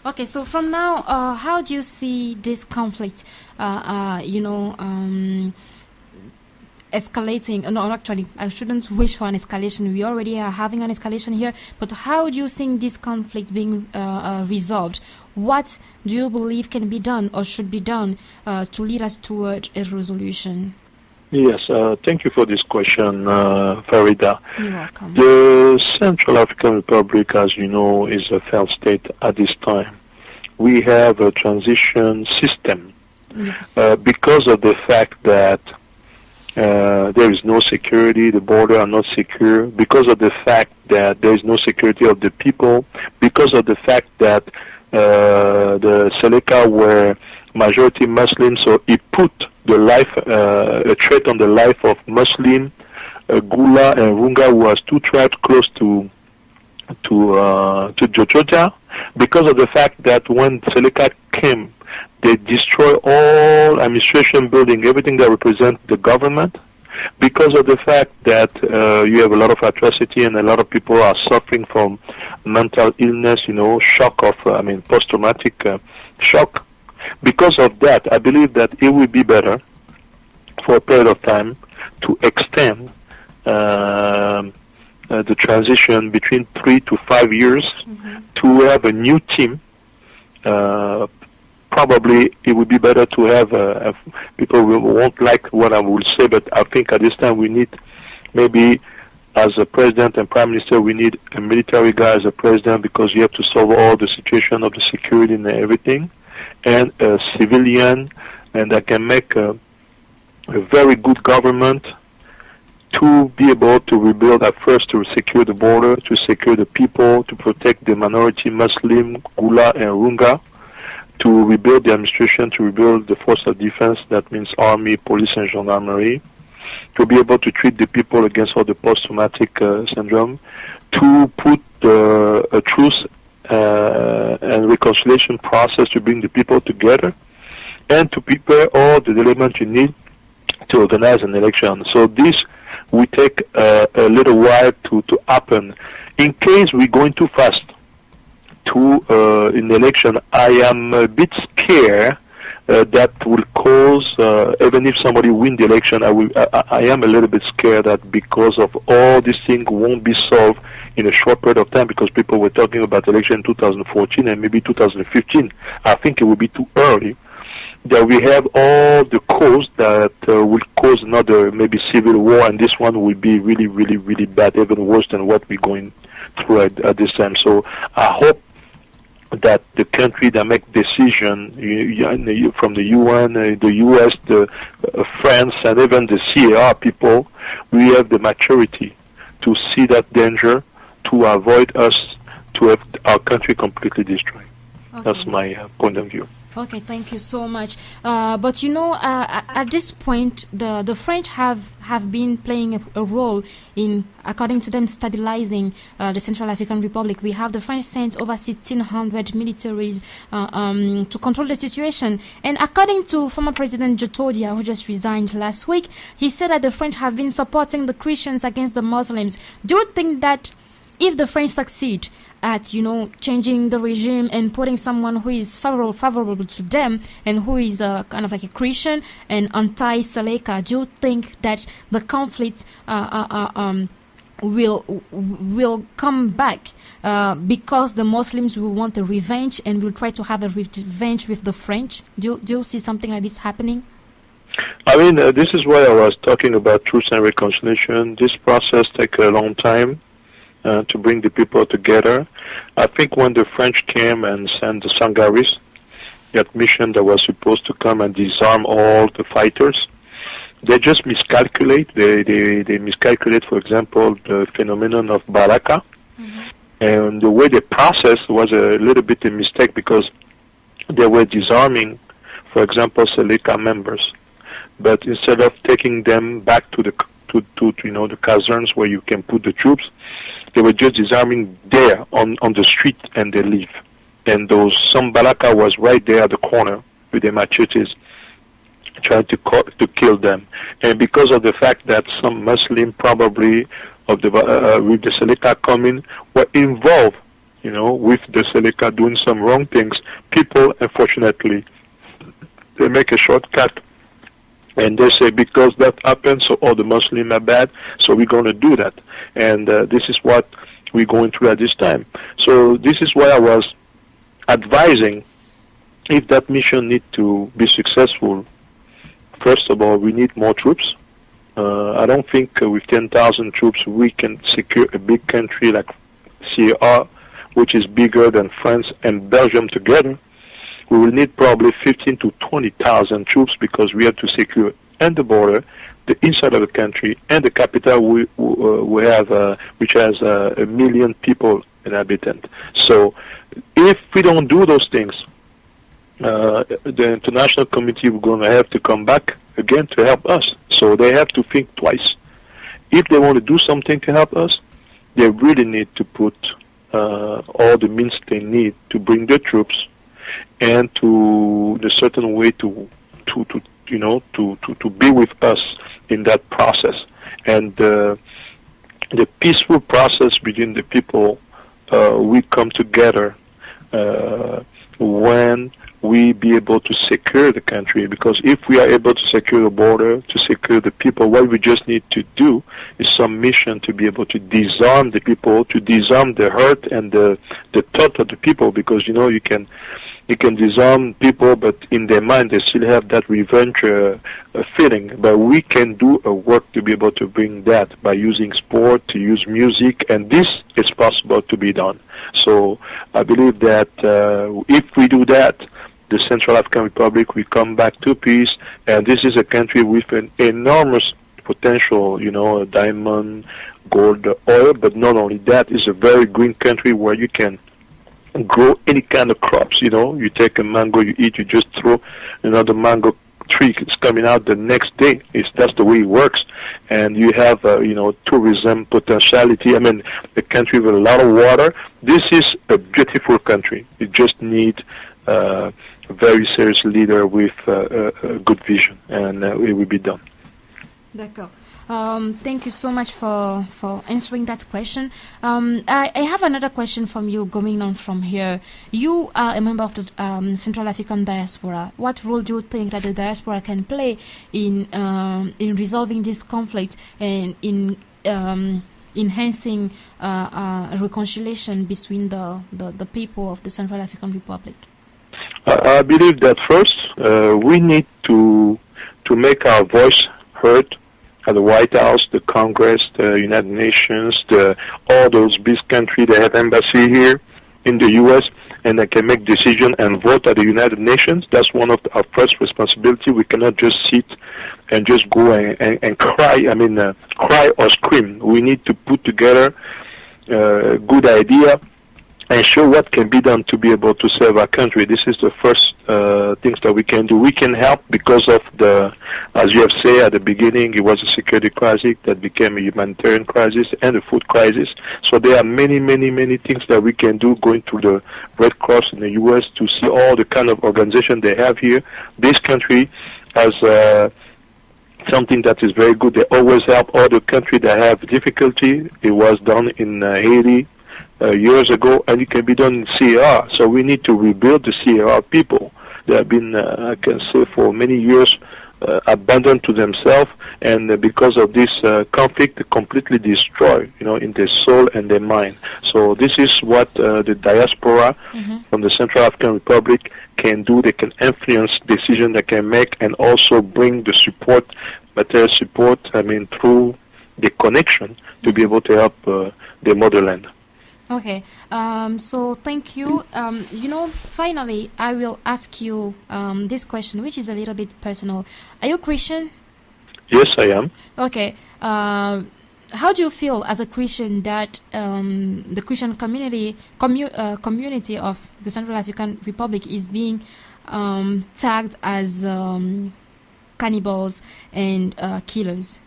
Okay, so from now, how do you see this conflict, escalating? No, actually, I shouldn't wish for an escalation. We already are having an escalation here. But how do you think this conflict being resolved? What do you believe can be done or should be done to lead us toward a resolution? Yes, thank you for this question, Farida. You're welcome. The Central African Republic, as you know, is a failed state at this time. We have a transition system because of the fact that there is no security, the borders are not secure, because of the fact that there is no security of the people, because of the fact that the Seleka were majority Muslim, so it put the life, a threat on the life of Muslim, Gula and Runga, who was two tribes close to Jojoja, because of the fact that when Seleka came, they destroy all administration building, everything that represents the government, because of the fact that you have a lot of atrocity and a lot of people are suffering from mental illness, shock of, post-traumatic shock. Because of that, I believe that it will be better for a period of time to extend the transition between 3 to 5 years to have a new team. Probably it would be better to have people won't like what I will say, but I think at this time we need maybe as a president and prime minister, we need a military guy as a president because you have to solve all the situation of the security and everything, and a civilian, and that can make a very good government to be able to rebuild at first, to secure the border, to secure the people, to protect the minority Muslim, Gula and Runga, to rebuild the administration, to rebuild the force of defense, that means army, police and gendarmerie, to be able to treat the people against all the post-traumatic syndrome, to put a truce and reconciliation process to bring the people together, and to prepare all the elements you need to organize an election. So this will take a little while to happen. In case we're going too fast in the election, I am a bit scared that will cause, even if somebody win the election, I am a little bit scared that because of all these things won't be solved in a short period of time, because people were talking about election in 2014 and maybe 2015. I think it will be too early. That we have all the cause that will cause another maybe civil war, and this one will be really, really, really bad, even worse than what we're going through at this time. So I hope that the country that make decision from the UN, the US, the France, and even the CAR people, we have the maturity to see that danger, to avoid us to have our country completely destroyed. Okay. That's my point of view. Okay, thank you so much. But at this point, the French have been playing a role in, according to them, stabilizing the Central African Republic. We have the French sent over 1,600 militaries to control the situation. And according to former President Jotodia, who just resigned last week, he said that the French have been supporting the Christians against the Muslims. Do you think that if the French succeed at, changing the regime and putting someone who is favorable to them and who is kind of like a Christian and anti-Seleka, do you think that the conflict will come back because the Muslims will want a revenge and will try to have a revenge with the French? Do you see something like this happening? I mean, this is why I was talking about truth and reconciliation. This process takes a long time to bring the people together. I think when the French came and sent the Sangaris, that mission that was supposed to come and disarm all the fighters, they just miscalculate. They miscalculate, for example, the phenomenon of Baraka. Mm-hmm. And the way they processed was a little bit a mistake, because they were disarming, for example, Seleka members. But instead of taking them back to the casernes where you can put the troops, they were just disarming there on the street, and they leave. And some Balaka was right there at the corner with their machetes trying to kill them. And because of the fact that some Muslim probably with the Seleka coming were involved with the Seleka doing some wrong things, people, unfortunately, they make a shortcut and they say because that happened, so all the Muslims are bad, so we're going to do that. And this is what we're going through at this time. So this is why I was advising, if that mission needs to be successful, first of all, we need more troops. I don't think with 10,000 troops we can secure a big country like CAR, which is bigger than France and Belgium together. We will need probably 15 to 20,000 troops because we have to secure and the border, the inside of the country, and the capital we have, which has 1 million people inhabitant. So if we don't do those things, the international community is going to have to come back again to help us. So they have to think twice. If they want to do something to help us, they really need to put all the means they need to bring the troops and to the certain way to be with us in that process. And the peaceful process between the people, we come together when we be able to secure the country, because if we are able to secure the border, to secure the people, what we just need to do is some mission to be able to disarm the people, to disarm the hurt and the thought of the people, because you can disarm people, but in their mind they still have that revenge feeling. But we can do a work to be able to bring that by using sport, to use music, and this is possible to be done. So I believe that if we do that, the Central African Republic will come back to peace, and this is a country with an enormous potential, diamond, gold, oil, but not only that, it's a very green country where you can grow any kind of crops. You take a mango, you eat, you just throw another mango tree, it's coming out the next day. That's the way it works. And you have tourism potentiality. I mean, a country with a lot of water. This is a beautiful country. It just needs a very serious leader with a good vision, and it will be done. D'accord. Thank you so much for answering that question. I have another question from you going on from here. You are a member of the Central African diaspora. What role do you think that the diaspora can play in resolving this conflict and in enhancing reconciliation between the people of the Central African Republic? I believe that first we need to make our voice heard at the White House, the Congress, the United Nations, all those big countries that have embassy here in the U.S., and they can make decision and vote at the United Nations. That's one of our first responsibility. We cannot just sit and just go and cry. I mean, cry or scream. We need to put together a good idea and show what can be done to be able to serve our country. This is the first things that we can do. We can help because of as you have said at the beginning, it was a security crisis that became a humanitarian crisis and a food crisis. So there are many, many, many things that we can do, going to the Red Cross in the U.S. to see all the kind of organization they have here. This country has something that is very good. They always help all the countries that have difficulty. It was done in Haiti years ago, and it can be done in CAR. So we need to rebuild the CAR people. They have been, I can say, for many years abandoned to themselves, and because of this conflict, completely destroyed, in their soul and their mind. So this is what the diaspora from the Central African Republic can do. They can influence decisions they can make, and also bring the support, material support, through the connection to be able to help the motherland. Okay, so thank you. Finally, I will ask you this question, which is a little bit personal. Are you Christian? Yes, I am. Okay. How do you feel as a Christian that the Christian community of the Central African Republic is being tagged as cannibals and killers?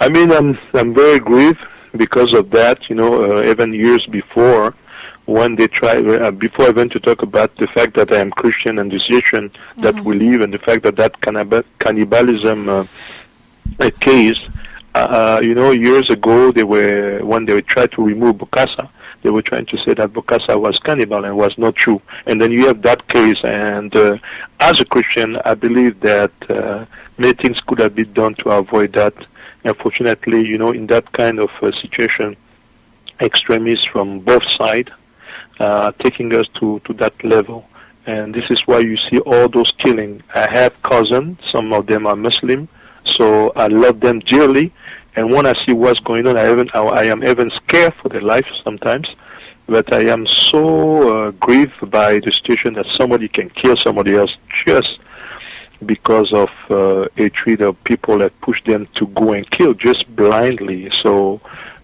I'm very grieved because of that, even years before, when they tried, before even to talk about the fact that I am Christian and the situation that we live, and the fact that cannibalism case, years ago, when they tried to remove Bokassa, they were trying to say that Bokassa was cannibal, and was not true. And then you have that case, and as a Christian, I believe that many things could have been done to avoid that. Unfortunately, in that kind of situation, extremists from both sides taking us to that level. And this is why you see all those killing. I have cousins, some of them are Muslim, so I love them dearly. And when I see what's going on, I am even scared for their life sometimes. But I am so grieved by the situation that somebody can kill somebody else just because of hatred of people that push them to go and kill just blindly. So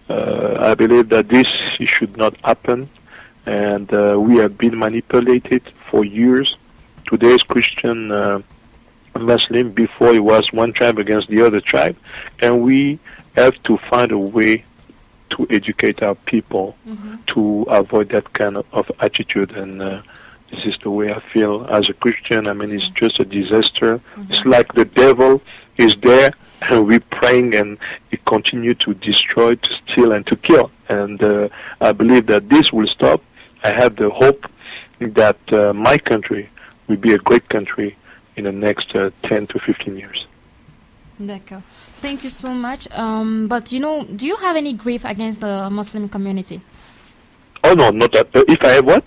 I believe that this should not happen. And we have been manipulated for years. Today's Christian Muslim, before it was one tribe against the other tribe, and we have to find a way to educate our people to avoid that kind of attitude. And this is the way I feel as a Christian. I mean, it's just a disaster. It's like the devil is there, and we're praying, and he continues to destroy, to steal, and to kill. And I believe that this will stop. I have the hope that my country will be a great country in the next 10 to 15 years. D'accord. Thank you so much. But, do you have any grief against the Muslim community? Oh, no, not that. If I have what?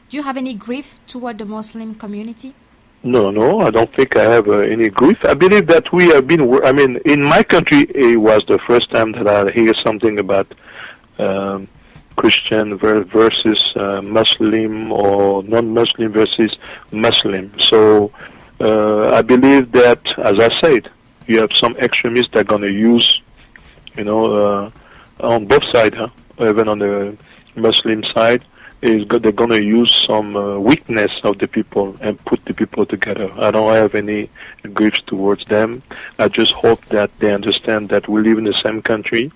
Do you have any grief toward the Muslim community? No, I don't think I have any grief. I believe that we have been, in my country, it was the first time that I hear something about Christian versus Muslim, or non-Muslim versus Muslim. So I believe that, as I said, you have some extremists that are going to use, on both sides, even on the Muslim side, they're going to use some weakness of the people and put the people together. I don't have any griefs towards them. I just hope that they understand that we live in the same country.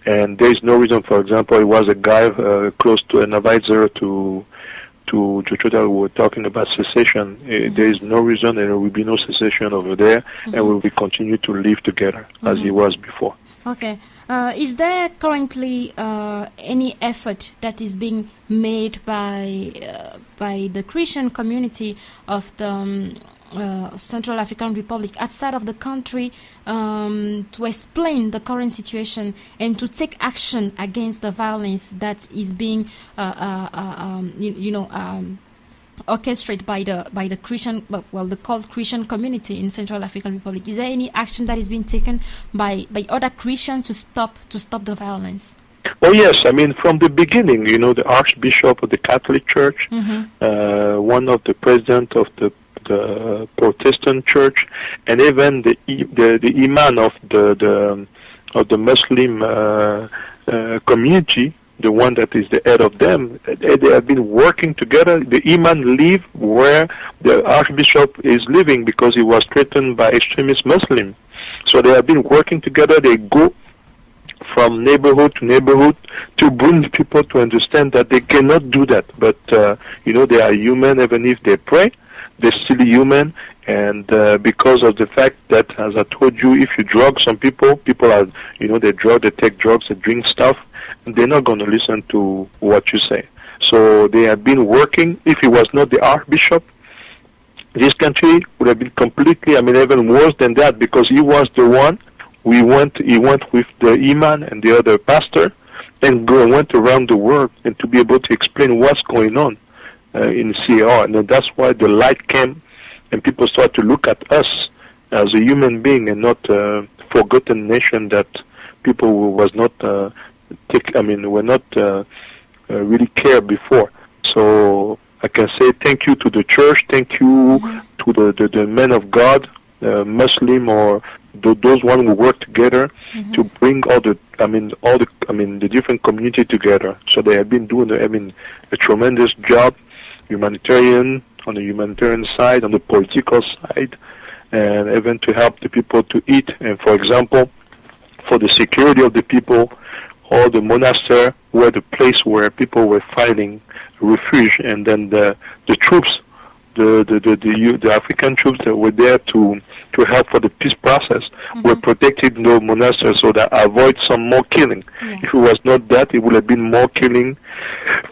And there is no reason, for example, it was a guy close to an advisor to Joshua who were talking about secession. There is no reason, and there will be no secession over there, and we will continue to live together as it was before. Okay. Is there currently any effort that is being made by the Christian community of the Central African Republic outside of the country to explain the current situation and to take action against the violence that is being orchestrated by the Christian, the called Christian community in Central African Republic? Is there any action that is being taken by other Christians to stop the violence? Oh yes, from the beginning, the Archbishop of the Catholic Church, one of the president of the Protestant Church, and even the imam of the Muslim community, the one that is the head of them, they have been working together. The imam live where the Archbishop is living because he was threatened by extremist Muslims. So they have been working together. They go from neighborhood to neighborhood to bring people to understand that they cannot do that. But, they are human. Even if they pray, they're still human. And because of the fact that, as I told you, if you drug some people are, they take drugs, they drink stuff, and they're not going to listen to what you say. So they have been working. If it was not the Archbishop, this country would have been completely, even worse than that, because he was the one. He went with the imam and the other pastor, and went around the world and to be able to explain what's going on in CAR. And that's why the light came, and people start to look at us as a human being and not a forgotten nation that people was not were not really care before. So I can say thank you to the church, thank you to the men of God, Muslim or those one who work together to bring the different community together. So they have been doing a tremendous job, on the humanitarian side, on the political side, and even to help the people to eat. And for example, for the security of the people, all the monasteries were the place where people were finding refuge, and then the troops the African troops that were there to help for the peace process were protecting the monasteries so that avoid some more killing. Yes. If it was not that, it would have been more killing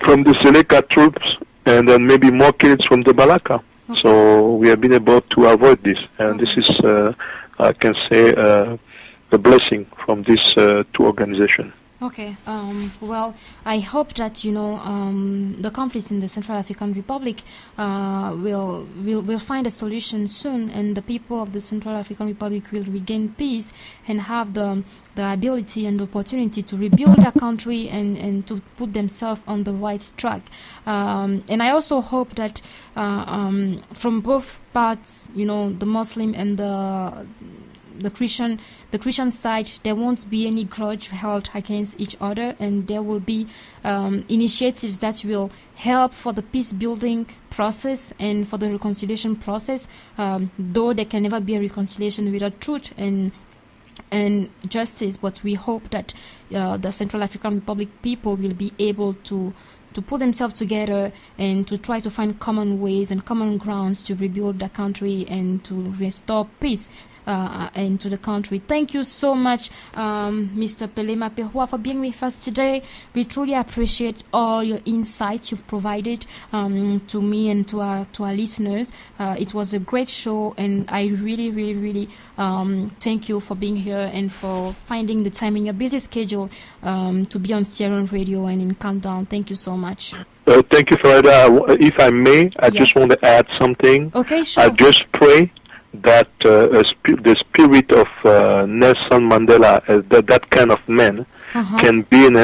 from the Seleka troops and then maybe more killings from the Balaka. Okay. So we have been able to avoid this, and this is, I can say, the blessing from these two organizations. Okay. Well, I hope that the conflict in the Central African Republic will find a solution soon, and the people of the Central African Republic will regain peace and have the ability and opportunity to rebuild their country and to put themselves on the right track. And I also hope that from both parts, the Muslim and the Christian side, there won't be any grudge held against each other, and there will be initiatives that will help for the peace building process and for the reconciliation process, though there can never be a reconciliation without truth and justice. But we hope that the Central African Republic people will be able to put themselves together and to try to find common ways and common grounds to rebuild the country and to restore peace into the country. Thank you so much, Mr. Pelema Pehoua, for being with us today. We truly appreciate all your insights you've provided to me and to our listeners. It was a great show, and I really, really, really thank you for being here and for finding the time in your busy schedule to be on Sierra Radio and in Countdown. Thank you so much. Thank you, Farida. If I may, I just want to add something. Okay, sure. I just pray that the spirit of Nelson Mandela, that kind of man, can be an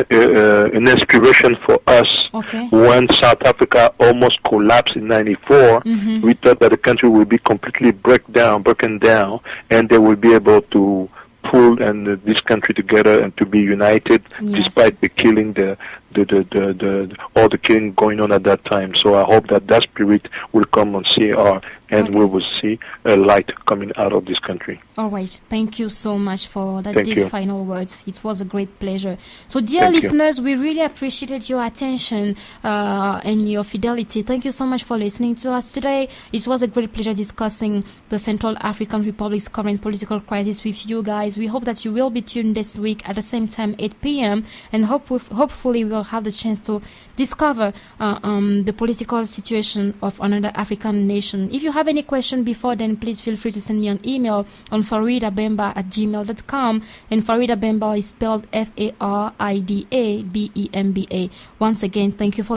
inspiration for us. Okay. When South Africa almost collapsed in '94, we thought that the country would be completely broken down, and they will be able to pull this country together and to be united, despite the killing, all the killing going on at that time. So I hope that spirit will come on CR, and we will see a light coming out of this country. All right. Thank you so much for these final words. It was a great pleasure. So, dear listeners, we really appreciated your attention and your fidelity. Thank you so much for listening to us today. It was a great pleasure discussing the Central African Republic's current political crisis with you guys. We hope that you will be tuned this week at the same time, 8 p.m., and hopefully we'll have the chance to discover the political situation of another African nation. If you have any question before then, please feel free to send me an email on faridabemba@gmail.com, and Farida Bemba is spelled Faridabemba. Once again, thank you for